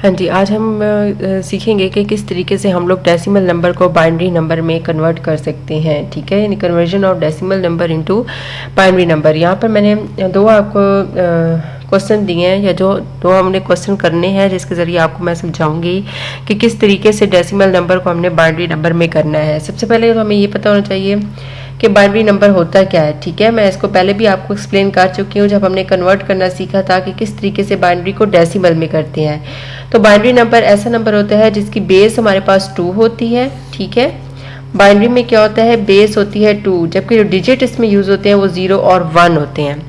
हाँ जी, आज हम सीखेंगे कि किस तरीके से हम लोग डेसिमल नंबर को बाइनरी नंबर में कन्वर्ट कर सकते हैं। ठीक है, यानी conversion of decimal number into binary number. यहाँ पर मैंने दो आपको क्वेश्चन दिए हैं, या जो दो हमने क्वेश्चन करने हैं, जिसके ज़रिए आपको मैं समझाऊंगी कि किस तरीके से डेसिमल नंबर को हमने बाइनरी नंबर में करना है। सबसे पहले तो हमें ये पता होना चाहिए कि बाइनरी नंबर होता क्या है। ठीक है, मैं इसको पहले भी आपको एक्सप्लेन कर चुकी हूँ जब हमने कन्वर्ट करना सीखा था कि किस तरीके से बाइनरी को डेसिमल में करते हैं। तो बाइनरी नंबर ऐसा नंबर होता है जिसकी बेस हमारे पास 2 होती है। ठीक है, बाइनरी में क्या होता है, बेस होती है 2, जबकि जो डिजिट इसमें यूज होते हैं वो 0 और 1 होते हैं।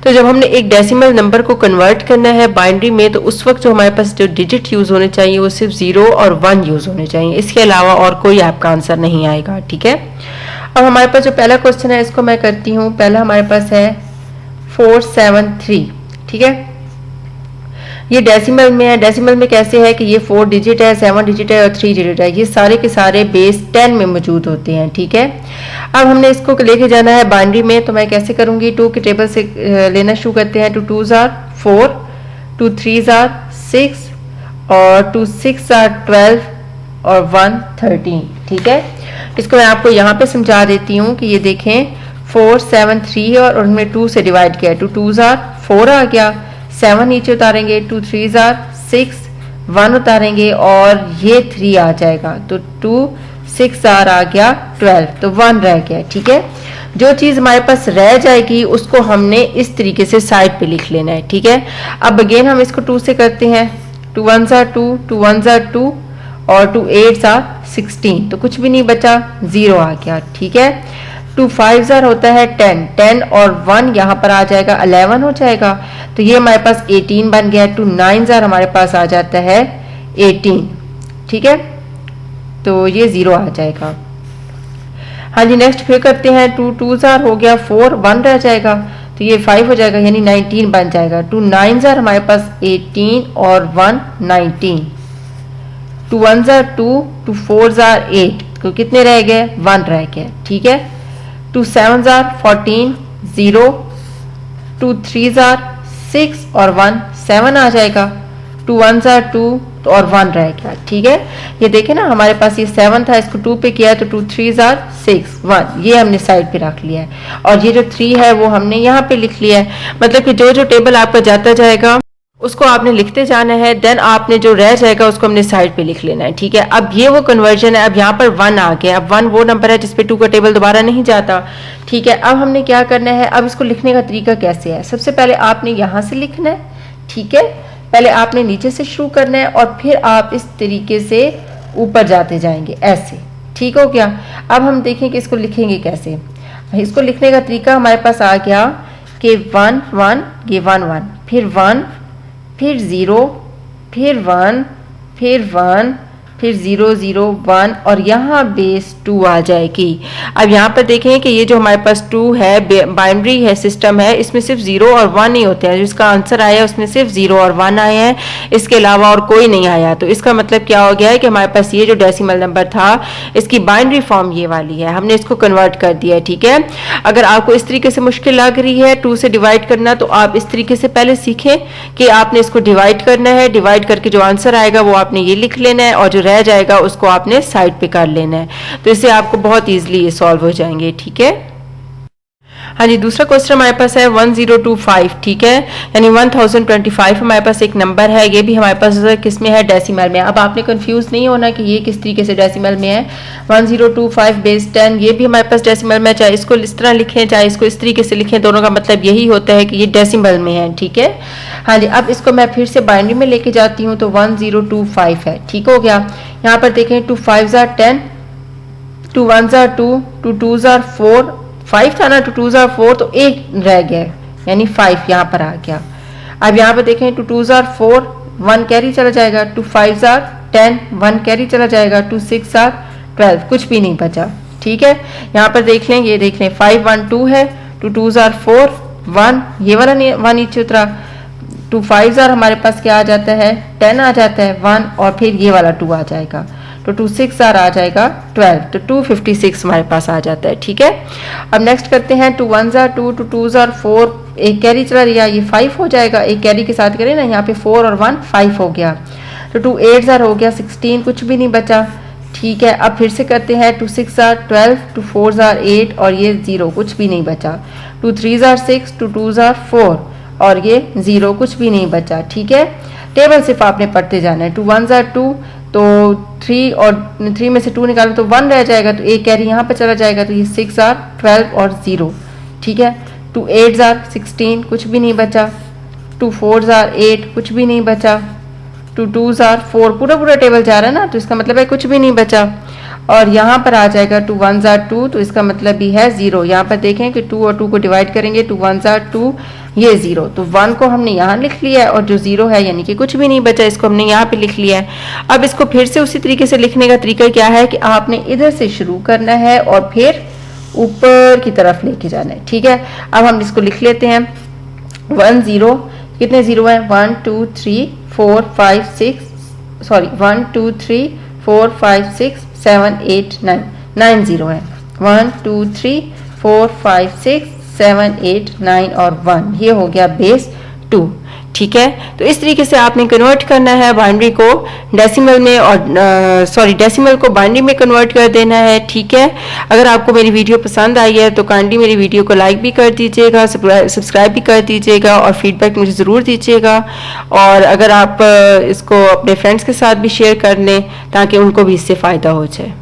तो जब हमने एक डेसिमल नंबर को कन्वर्ट करना है बाइनरी में, तो उस वक्त जो हमारे पास जो डिजिट यूज होने चाहिए वो सिर्फ 0 और 1 यूज होने चाहिए, इसके अलावा और कोई आपका आंसर नहीं आएगा। ठीक है, अब हमारे पास जो पहला क्वेश्चन है इसको मैं करती हूँ। पहला हमारे पास है 473। ठीक है, ये डेसिमल में है। डेसिमल में कैसे है कि ये 4 डिजिट है, 7 डिजिट है और 3 डिजिट है। ये सारे के सारे बेस 10 में मौजूद होते हैं। ठीक है, अब हमने इसको लेके जाना है बाइनरी में, तो मैं कैसे करूंगी, 2 के टेबल से लेना शुरू करते हैं। 2 2s are 4, 2 3s are 6 और 2 6 are 12 और 1 13। ठीक है, इसको मैं आपको यहाँ पे समझा देती हूँ कि ये देखें 4 7 3 है और उनमें 2 से डिवाइड किया है। 2 2s are 4 आ गया, 7 नीचे उतारेंगे, 2 3s are 6, 1 उतारेंगे और ये 3 आ जाएगा, तो 2 6 आ गया 12, तो 1 रह गया। ठीक है, जो चीज़ हमारे पास रह जाएगी उसको हमने इस तरीके से साइड पे लिख लेना है। ठीक है, अब अगेन हम इसको 2 से करते हैं। 2 1s are 2, 2 1s are 2 और 2 8s are 16, तो कुछ भी नहीं बचा, 0 आ गया। ठीक है, 2 5s are होता है 10, 10 और 1 यहाँ पर आ जाएगा 11 हो जाएगा, तो ये हमारे पास 18 बन गया। 2 9s are हमारे पास आ जाता है 18। ठीक है, तो ये 0 आ जाएगा। हाँ जी, नेक्स्ट फिर करते हैं। 2 2s are हो गया 4, 1 रह जाएगा, तो ये 5 हो जाएगा, यानी 19 बन जाएगा। 2 9s are हमारे पास 18 और 1 19। 2 1s are 2, 2 4s are 8, तो कितने रह गए, 1 रह गए। ठीक है, 2 7s are 14, 0, 2 3s are 6 और 1 7 आ जाएगा। 2 1s are 2 और 1 रह गया। ठीक है, ये देखें ना, हमारे पास ये 7 था, इसको 2 पे किया तो 2 3s are 6 1, ये हमने साइड पे रख लिया है, और ये जो 3 है वो हमने यहाँ पे लिख लिया है। मतलब कि जो जो टेबल आपका जाता जाएगा उसको आपने लिखते जाना है, देन आपने जो रह जाएगा उसको हमने साइड पे लिख लेना है। ठीक है, अब ये वो कन्वर्जन है। अब यहाँ पर 1 आ गया, अब 1 वो नंबर है जिसपे 2 का टेबल दोबारा नहीं जाता। ठीक है, अब हमने क्या करना है, अब इसको लिखने का तरीका कैसे है, सबसे पहले आपने यहाँ से लिखना है। ठीक है, पहले आपने नीचे से शुरू करना है और फिर आप इस तरीके से ऊपर जाते जाएंगे, ऐसे। ठीक हो गया, अब हम देखें कि इसको लिखेंगे कैसे। इसको लिखने का तरीका हमारे पास आ गया कि 1 1, ये 1 1, फिर 1, फिर 0, फिर 1, फिर 1, फिर 0 0 1 और यहाँ बेस 2 आ जाएगी। अब यहाँ पर देखें कि ये जो हमारे पास 2 है, बाइनरी है सिस्टम है, इसमें सिर्फ 0 और 1 ही होते हैं। जिसका आंसर आया उसमें सिर्फ 0 और 1 आए हैं, इसके अलावा और कोई नहीं आया। तो इसका मतलब क्या हो गया है कि हमारे पास ये जो डेसिमल नंबर था इसकी बाइनरी फॉर्म ये वाली है, हमने इसको कन्वर्ट कर दिया है। ठीक है, अगर आपको इस तरीके से मुश्किल लग रही है 2 से डिवाइड करना, तो आप इस तरीके से पहले सीखें कि आपने इसको डिवाइड करना है। डिवाइड करके जो आंसर आएगा वो आपने ये लिख लेना है, और जो रह जाएगा उसको आपने साइड पे कर लेना है, तो इससे आपको बहुत इजीली ये सॉल्व हो जाएंगे। ठीक है, हाँ जी, दूसरा क्वेश्चन हमारे पास है 1025। ठीक है, यानी 1025 हमारे पास एक नंबर है, ये भी हमारे पास किस में है, डेसिमल में। अब आपने कंफ्यूज नहीं होना कि ये किस तरीके से डेसिमल में है। 1025 बेस 10, ये भी हमारे पास डेसिमल में, चाहे इसको इस तरह लिखें चाहे इसको इस तरीके से लिखें, दोनों का मतलब यही होता है कि ये डेसिमल में है। ठीक है, हाँ जी, अब इसको मैं फिर से बाइनरी में लेके जाती हूँ, तो 1025 है। ठीक हो गया, यहाँ पर देखें 2 5s are 10, 2 1s are 2, 2 2s are 4, 5 था ना, 2 2s are 4, तो 1 रह गया, यानी 5 यहाँ पर आ गया। अब यहाँ पर देखें 2 2s are 4, 1 कैरी चला जाएगा, 2 5s are 10, 1 कैरी चला जाएगा, 2 6s are 12, कुछ भी नहीं बचा। ठीक है, यहाँ पर देख लें, ये देख लें 5 1 2 है, 2 2s are 4, 1 ये वाला 1 नीचे उतरा, 2 5s are हमारे पास क्या आ जाता है, 10 आ जाता है, 1 और फिर ये वाला 2 आ जाएगा, तो 2 6 आ जाएगा 12, तो 256 हमारे पास आ जाता है। ठीक है, अब नेक्स्ट करते हैं 2 1s are 2, 2 2s are 4, एक कैरी चला गया, ये 5 हो जाएगा, एक कैरी के साथ करें ना, यहाँ पे 4 और 1 5 हो गया। तो 2 8 ज़ार हो गया 16, कुछ भी नहीं बचा। ठीक है, अब फिर से करते हैं। 2 6 ज़ार 12, 2 4 ज़ार 8 और ये 0, कुछ भी नहीं बचा। 2 3 ज़ार 6, 2 2 ज़ार 4 और ये 0, कुछ भी नहीं बचा। ठीक है, टेबल सिर्फ आपने पढ़ते जाना है। 2 1 ज़ार 2, तो 3 और 3 में से 2 निकालो तो 1 रह जाएगा, तो एक कैरी यहाँ पर चला जाएगा, तो ये 6 ज़ार 12 और 0। ठीक है, 2 8 ज़ार 16, कुछ भी नहीं बचा। 2 4 ज़ार 8, कुछ भी नहीं बचा। 2 2 ज़ार 4, पूरा पूरा टेबल जा रहा है ना, तो इसका मतलब है कुछ भी नहीं बचा। और यहाँ पर आ जाएगा 2 1 ज़ार 2, तो इसका मतलब भी है 0। यहाँ पर देखें कि 2 और 2 को डिवाइड करेंगे, 2 1 ज़ार 2, ये 0, तो 1 को हमने यहाँ लिख लिया है और जो 0 है यानी कि कुछ भी नहीं बचा, इसको हमने यहाँ पे लिख लिया है। अब इसको फिर से उसी तरीके से लिखने का तरीका क्या है कि आपने इधर से शुरू करना है और फिर ऊपर की तरफ लेके जाना है। ठीक है, अब हम इसको लिख लेते हैं। 1 0, कितने 0 हैं? 1 2 3 4 5 6, सॉरी 1 2 3 4 5 6 7 8 9, 9 0 है। 1 2 3 4 5 6 7 8 9 और 1, ये हो गया बेस 2। ठीक है, तो इस तरीके से आपने कन्वर्ट करना है बाइनरी को डेसिमल में, और डेसिमल को बाइनरी में कन्वर्ट कर देना है। ठीक है, अगर आपको मेरी वीडियो पसंद आई है तो काइंडली मेरी वीडियो को लाइक भी कर दीजिएगा, सब्सक्राइब भी कर दीजिएगा और फीडबैक मुझे ज़रूर दीजिएगा। और अगर आप इसको अपने फ्रेंड्स के साथ भी शेयर कर लें ताकि उनको भी इससे फ़ायदा हो जाए।